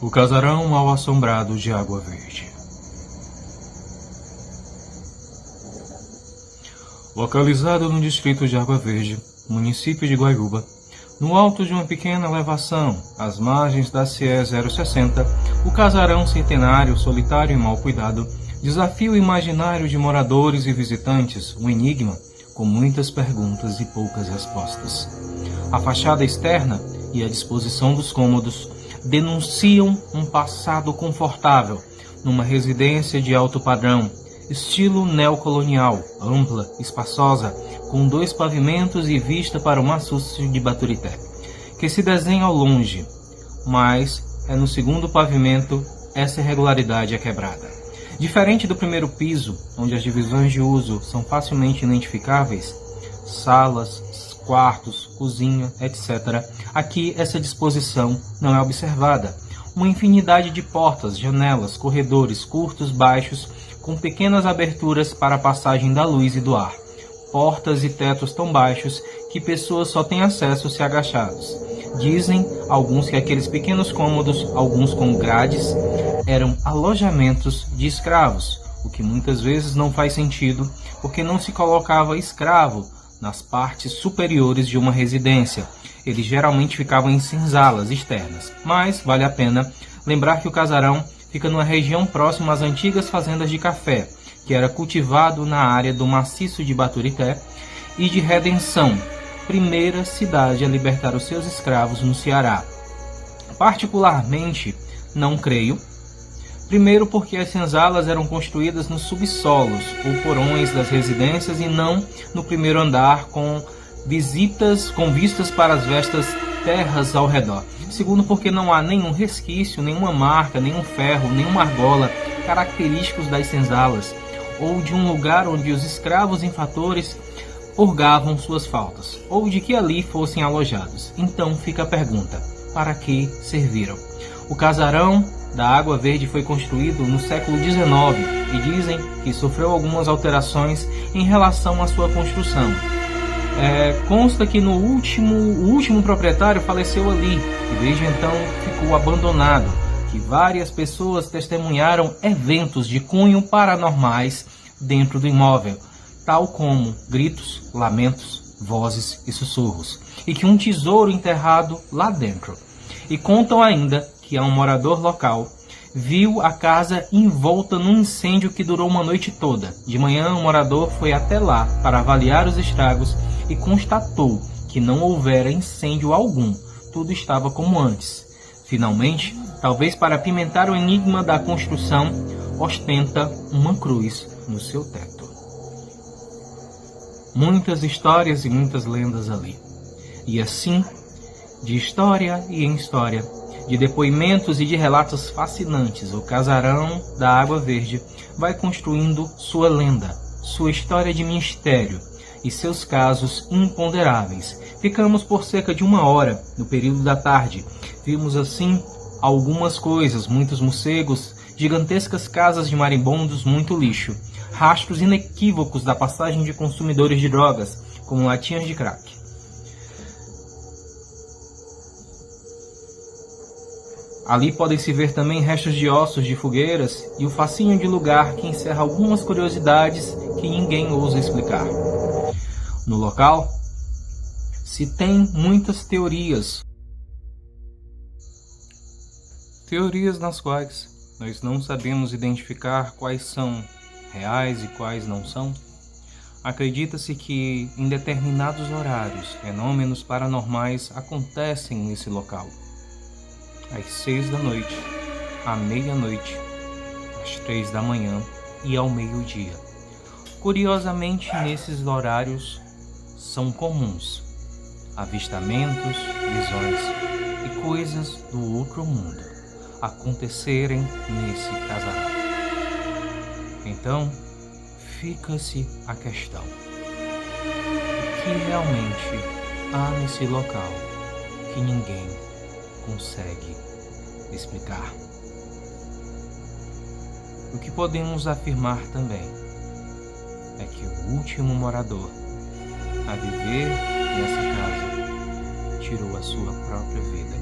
O casarão mal assombrado de Água Verde. Localizado no distrito de Água Verde, município de Guaiúba, no alto de uma pequena elevação, às margens da CE 060, o casarão centenário, solitário e mal cuidado, desafia o imaginário de moradores e visitantes, um enigma, com muitas perguntas e poucas respostas. A fachada externa e a disposição dos cômodos denunciam um passado confortável, numa residência de alto padrão, estilo neocolonial, ampla, espaçosa, com 2 pavimentos e vista para o maciço de Baturité, que se desenha ao longe, mas é no segundo pavimento essa irregularidade é quebrada. Diferente do primeiro piso, onde as divisões de uso são facilmente identificáveis, salas, quartos, cozinha, etc., aqui essa disposição não é observada. Uma infinidade de portas, janelas, corredores curtos, baixos, com pequenas aberturas para a passagem da luz e do ar. Portas e tetos tão baixos que pessoas só têm acesso se agachados. Dizem alguns que aqueles pequenos cômodos, alguns com grades, eram alojamentos de escravos, o que muitas vezes não faz sentido, porque não se colocava escravo nas partes superiores de uma residência. Eles geralmente ficavam em senzalas externas, mas vale a pena lembrar que o casarão fica numa região próxima às antigas fazendas de café, que era cultivado na área do maciço de Baturité e de Redenção, primeira cidade a libertar os seus escravos no Ceará. Particularmente, não creio. Primeiro porque as senzalas eram construídas nos subsolos ou porões das residências e não no primeiro andar com vistas para as vastas terras ao redor. Segundo porque não há nenhum resquício, nenhuma marca, nenhum ferro, nenhuma argola característicos das senzalas ou de um lugar onde os escravos infratores purgavam suas faltas, ou de que ali fossem alojados. Então fica a pergunta, para que serviram? O casarão da Água Verde foi construído no século XIX e dizem que sofreu algumas alterações em relação à sua construção. Consta que o último proprietário faleceu ali e desde então ficou abandonado, que várias pessoas testemunharam eventos de cunho paranormais dentro do imóvel, tal como gritos, lamentos, vozes e sussurros, e que um tesouro enterrado lá dentro. E contam ainda que um morador local viu a casa envolta num incêndio que durou uma noite toda. De manhã, o morador foi até lá para avaliar os estragos e constatou que não houvera incêndio algum, tudo estava como antes. Finalmente, talvez para apimentar o enigma da construção, ostenta uma cruz no seu teto. Muitas histórias e muitas lendas ali. E assim, de história e em história, de depoimentos e de relatos fascinantes, o casarão da Água Verde vai construindo sua lenda, sua história de mistério e seus casos imponderáveis. Ficamos por cerca de 1 hora no período da tarde. Vimos assim algumas coisas, muitos morcegos, gigantescas casas de marimbondos, muito lixo, rastros inequívocos da passagem de consumidores de drogas, como latinhas de crack. Ali podem-se ver também restos de ossos de fogueiras e o facinho de lugar que encerra algumas curiosidades que ninguém ousa explicar. No local, se tem muitas teorias. Teorias nas quais nós não sabemos identificar quais são reais e quais não são. Acredita-se que em determinados horários, fenômenos paranormais acontecem nesse local. Às 6 da noite, à meia-noite, às 3 da manhã e ao meio-dia. Curiosamente, nesses horários são comuns avistamentos, visões e coisas do outro mundo acontecerem nesse casarão. Então, fica-se a questão: o que realmente há nesse local que ninguém consegue explicar? O que podemos afirmar também é que o último morador a viver nessa casa tirou a sua própria vida.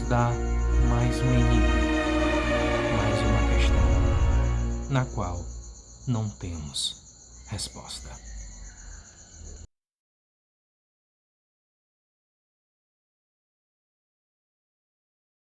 dá mais um enigma, mais uma questão na qual não temos resposta.